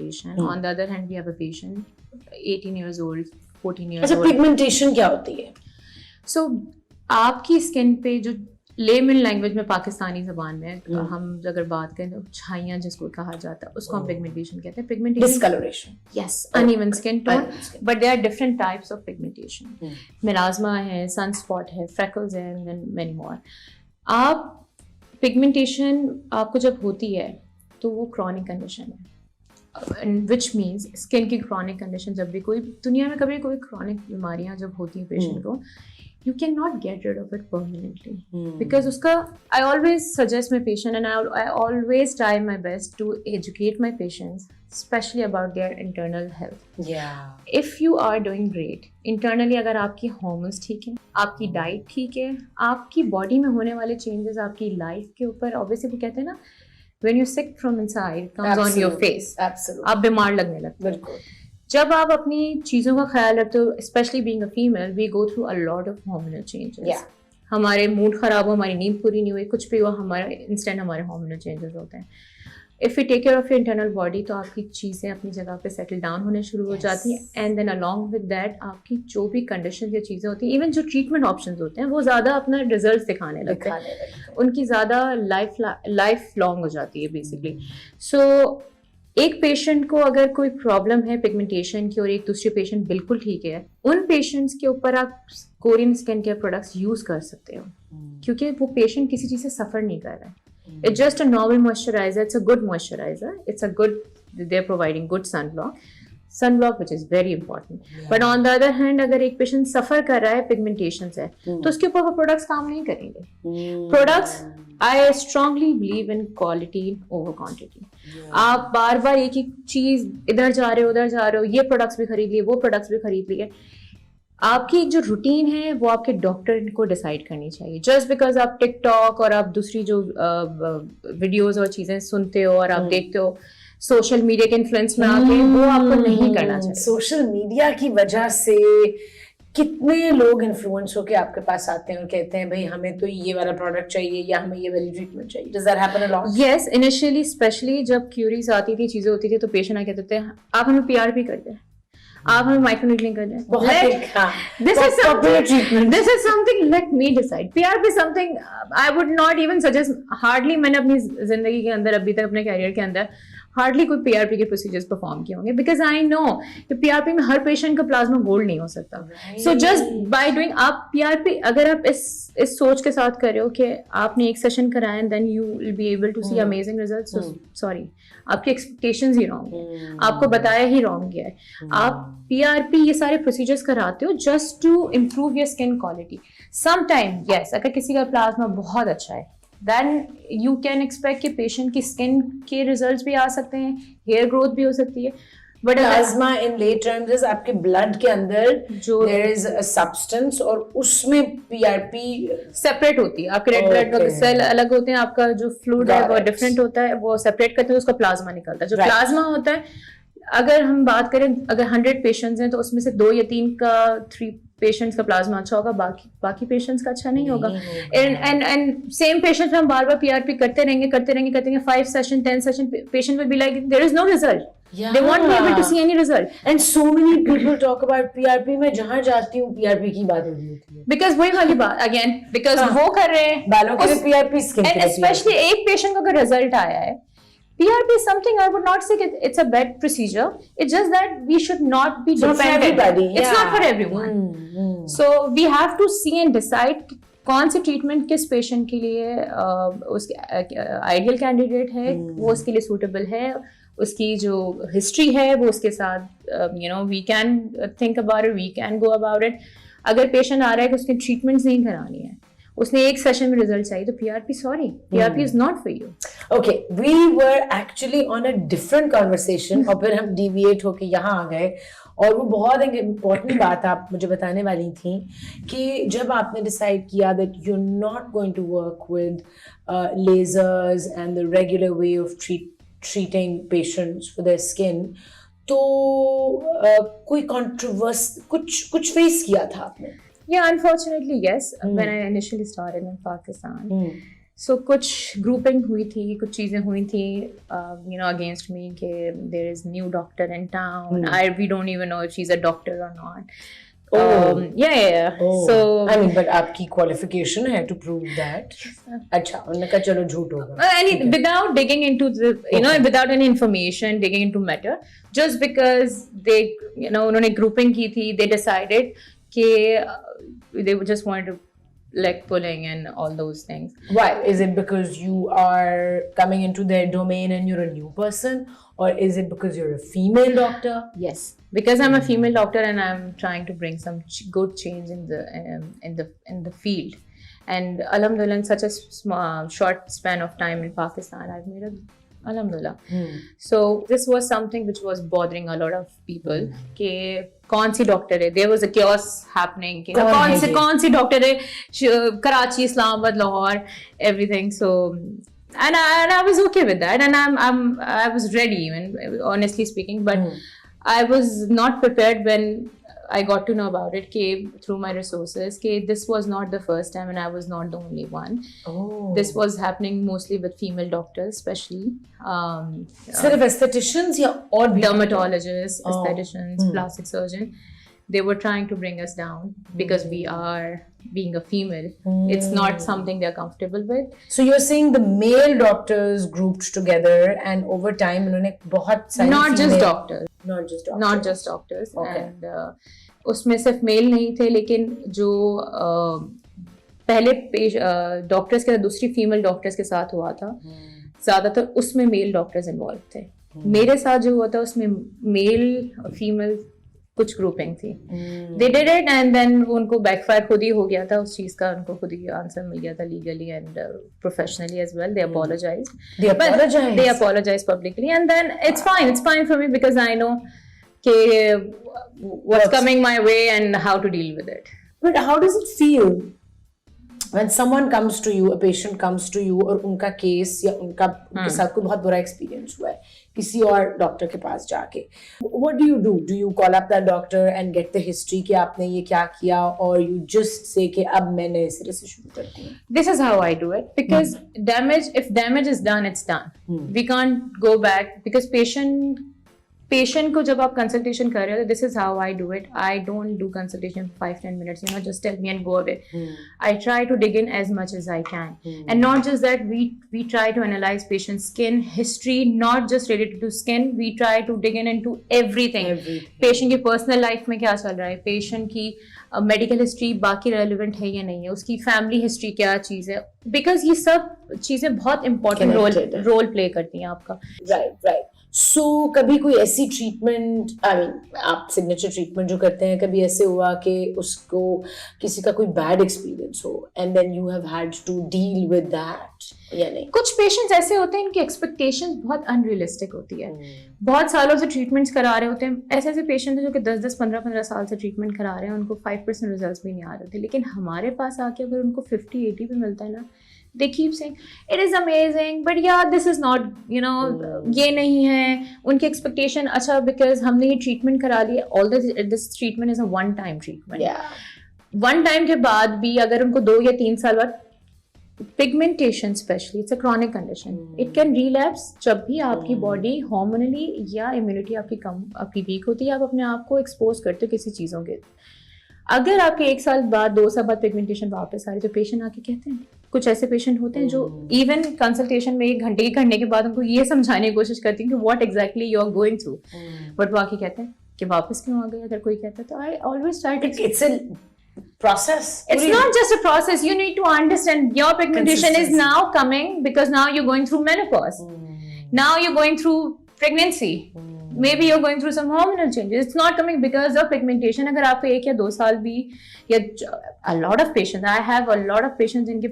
On the other hand, we have a patient, 18 years old, 14 years old. Pigmentation क्या होती है? So आपकी skin पे जो लेमन लैंग्वेज में पाकिस्तानी ज़बान में हम अगर बात करें तो छाइयाँ जिसको कहा जाता है उसको हम पिगमेंटेशन कहते हैं. Pigmentation, discoloration, yes, uneven skin tone, but there are different types of pigmentation. Melasma है, sunspot है, freckles है, and then many more. आप पिगमेंटेशन आपको जब होती है तो वो क्रॉनिक कंडीशन है, which means स्किन की क्रॉनिक कंडीशन जब भी कोई दुनिया में कभी कोई क्रॉनिक बीमारियां जब होती हैं पेशेंट को, you cannot get rid of it permanently because uska I always suggest my patient and I always try my best to educate my patients especially about their internal health. If you are doing great internally, agar aapki hormones theek hai, aapki diet theek hai, aapki body mein hone wale changes aapki life ke upar, obviously wo kehte hain na when you're sick from inside comes on your face. Absolutely. aap bimar lagne lagte hain. Bilkul. जब आप अपनी चीज़ों का ख्याल रखते हो, specially being a female, we go through a lot of hormonal changes. हमारे mood ख़राब हो, हमारी नींद पूरी नहीं हुई, कुछ भी हुआ, हमारे इंस्टेंट हमारे हार्मोनल चेंजेस होते हैं. If you take care of your internal body तो आपकी चीज़ें अपनी जगह पे सेटल डाउन होने शुरू हो जाती हैं. And then along with that आपकी जो भी कंडीशन या चीज़ें होती हैं, इवन जो ट्रीटमेंट ऑप्शंस होते हैं, वो ज़्यादा अपना रिजल्ट दिखाने लगते हैं, उनकी ज़्यादा लाइफ लॉन्ग हो जाती है बेसिकली. सो एक पेशेंट को अगर कोई प्रॉब्लम है पिगमेंटेशन की और एक दूसरे पेशेंट बिल्कुल ठीक है, उन पेशेंट्स के ऊपर आप Korean skin care products use कर सकते हो क्योंकि वो पेशेंट किसी चीज से सफर नहीं कर रहा है. It's just a normal moisturiser, it's a good moisturiser, it's a good, they are providing good sunblock which is very important. But on the other hand, अगर एक पेशेंट सफर कर रहा है पिगमेंटेशन से तो उसके ऊपर वो प्रोडक्ट्स काम नहीं करेंगे. Products, I strongly believe in quality over quantity. आप बार बार एक ही चीज इधर जा रहे हो उधर जा रहे हो, ये प्रोडक्ट्स भी खरीद लिए वो प्रोडक्ट्स भी खरीद लिए. आपकी जो रूटीन है वो आपके डॉक्टर को डिसाइड करनी चाहिए. जस्ट बिकॉज आप टिकटॉक और आप दूसरी जो वीडियोज और चीजें सुनते हो और आप देखते हो सोशल मीडिया के इन्फ्लुएंस में आके, वो आपको नहीं करना चाहिए. सोशल मीडिया की वजह से कितने लोग इन्फ्लुएंस होके आपके पास आते हैं और कहते हैं भाई हमें तो ये वाला प्रोडक्ट चाहिए या हमें ये वाली ट्रीटमेंट चाहिए. Does that happen a lot? Yes, initially specially जब क्यूरीज आती थी, चीजें होती थी तो पेशेंट आ कहते थे आप हमें PRP कर दें, आप हमें माइक्रोनीडलिंग कर दें. This is something let me decide. PRP is something I would not even suggest. Hardly मैंने अपनी जिंदगी के अंदर अभी तक अपने कैरियर के अंदर हार्डली कोई PRP के प्रोसीजर्स परफॉर्म किए होंगे बिकॉज आई नो कि PRP में हर पेशेंट का प्लाज्मा गोल्ड नहीं हो सकता. सो जस्ट बाय डूइंग आप PRP, अगर आप इस सोच के साथ कर रहे हो कि आपने एक सेशन कराया and then you will be able to see amazing results, sorry, आपकी एक्सपेक्टेशंस ही रॉन्ग है, आपको बताया ही रॉन्ग गया है. आप PRP ये सारे प्रोसीजर्स कराते हो just to improve your skin quality. Some time yes, अगर किसी का प्लाज्मा बहुत अच्छा है then you can expect कि पेशेंट की स्किन के रिजल्ट्स भी आ सकते हैं, हेयर ग्रोथ भी हो सकती है. बट प्लाज्मा इन ले टर्म्स इज आपके ब्लड के अंदर जो देयर इज अ सब्सटेंस और उसमें PRP सेपरेट होती है. आपके रेड ब्लड सेल अलग होते हैं, आपका जो फ्लूइड है वो डिफरेंट होता है, वो सेपरेट करते हैं, उसका प्लाज्मा निकलता है. जो प्लाज्मा होता है, अगर हम बात करें अगर 100 पेशेंट्स हैं तो उसमें से 2 या 3 पेशेंट्स का प्लाज्मा अच्छा होगा, बाकी पेशेंट्स का अच्छा नहीं होगा. एंड सेम पेशेंट्स में हम बार बार PRP करते रहेंगे 5 session 10 session, patient will be like there is no result. They won't be able to see any result. And so many people talk about PRP. मैं जहाँ जाती हूँ PRP की बात होती है. Because वही वाली बात again, because वो कर रहे हैं बालों के लिए PRP, स्किन के लिए PRP. Especially एक पेशेंट का अगर रिजल्ट आया है, PRP is something I would not say it's a bad procedure. It's just that we should not be dependent. It's not for everyone. So we have to see and decide कौन seed treatment किस patient के लिए उसके ideal candidate है, वो उसके लिए suitable है, उसकी जो हिस्ट्री है वो उसके साथ we can think about it, we can go about it. अगर पेशेंट आ रहा है कि उसकी ट्रीटमेंट्स नहीं करानी है, उसने एक सेशन में रिजल्ट चाहिए तो PRP is not for you. Okay, we were actually on a different conversation और फिर हम डिविएट होके यहाँ आ गए और वो बहुत एक इम्पॉर्टेंट बात आप मुझे बताने वाली थी कि जब आपने डिसाइड किया that you are not going to work with lasers and the regular way of treating patients for their skin, तो कोई controversy कुछ face किया था आपने? Yeah, unfortunately yes. When I initially started in Pakistan, So कुछ grouping हुई थी, कुछ चीजें हुई थी, against me कि there is new doctor in town. We don't even know if she's a doctor or not. Yeah. Oh. So I mean, but आपकी qualification है to prove that. अच्छा, उन्होंने कहा चलो झूठ होगा. without digging into the, without any information, digging into matter, just because they, उन्होंने grouping की थी, they decided कि they just wanted to leg pulling and all those things. Why? Is it because you are coming into their domain and you're a new person, or is it because you're a female doctor? Yes, because I'm a female doctor and I'm trying to bring some good change in the field. And alhamdulillah, in such a short span of time in Pakistan, I've made alhamdulillah. So this was something which was bothering a lot of people. कि कौन सी doctor है? There was a chaos happening. कि कौन सी doctor है? Karachi, Islamabad, Lahore, everything. So and I was okay with that, and I was ready, even honestly speaking. But I was not prepared when I got to know about it through my resources. This was not the first time, and I was not the only one. This was happening mostly with female doctors, especially. सिर्फ aestheticians या और भी? Dermatologists, aestheticians, plastic surgeon. They were trying to bring us down because we are being a female. It's not something they're comfortable with. So you're saying the male doctors grouped together, and over time उन्होंने बहुत सारी Not just doctors. Not just doctors. Okay. And उसमें सिर्फ mail नहीं थे, लेकिन जो पहले डॉक्टर्स के साथ दूसरी फीमेल डॉक्टर्स के साथ हुआ था, ज्यादातर उसमें मेल डॉक्टर्स इन्वॉल्व थे. मेरे साथ जो हुआ था उसमें मेल और फीमेल कुछ ग्रुपिंग थी. They did it, and then उनको बैकफायर खुद ही हो गया था उस चीज का. उनको खुद ही आंसर मिल गया था legally and professionally as well. They apologized publicly, and then it's fine for me because I know what's coming my way and how to deal with it. But how does it feel when someone comes to you, a patient comes to you, और उनका case या उनके साथ कोई बहुत बुरा experience हुआ है किसी और डॉक्टर के पास जाके? What do you do? Do you call up that doctor and get the history कि आपने ये क्या किया, or you just say कि अब मैं नए सिरे से शुरू करती हूँ? This is how I do it because if damage is done, it's done. We can't go back because patient को जब आप consultation कर रहे हो, this is how I do it. I don't do consultation for 5-10 minutes, just tell me and go away. I try to dig in as much as I can. And not just that, we try to analyze patient's skin history, not just related to skin. We try to dig into everything. Patient की personal life में क्या चल रहा है, patient की medical history बाकी relevant है या नहीं है, उसकी family history क्या चीज़ है, because ये सब चीज़ें बहुत important role play करती हैं आपका. Right. So कभी कोई ऐसी ट्रीटमेंट, आप सिग्नेचर ट्रीटमेंट जो करते हैं, कभी ऐसे हुआ कि उसको किसी का कोई बैड एक्सपीरियंस हो and then you have had to deal with that या नहीं? कुछ पेशेंट्स ऐसे होते हैं इनकी एक्सपेक्टेशंस बहुत अनरियलिस्टिक होती है. बहुत सालों से ट्रीटमेंट्स करा रहे होते हैं. ऐसे पेशेंट हैं जो कि 10-10, 15-15 साल से ट्रीटमेंट करा रहे हैं, उनको 5% रिजल्ट्स भी नहीं आ रहे थे, लेकिन हमारे पास आके अगर उनको 50-80 पे मिलता है ना, they keep saying it is amazing, but yeah, this is not, ये नहीं है उनकी expectation. अच्छा, because हमने ये treatment करा लिया, all this treatment is a one time treatment. One time के बाद भी अगर उनको 2 या 3 साल बाद, pigmentation especially, it's a chronic condition. It can relapse जब भी आपकी body hormonally या immunity आपकी weak होती है, आप अपने आप को expose करते हो किसी चीज़ों के. अगर आपके 1 साल बाद 2 साल बाद पिगमेंटेशन वापस आ रही, तो पेशेंट आके कहते हैं, कुछ ऐसे पेशेंट होते हैं जो इवन कंसल्टेशन में 1 घंटे करने के बाद उनको ये समझाने की कोशिश करती हैं कि what exactly you are going through, but वो आके कहते हैं कि वापस क्यों आ गए. अगर कोई कहता है तो I always try to, it's a process. It's not just a process. You need to understand your pigmentation is now coming because now you're going through menopause. Now you're going through pregnancy. Maybe you're going through some hormonal changes. It's not coming because of pigmentation. अगर आपको 1 या 2 साल भी, या a lot of patients, I have a lot of patients जिनके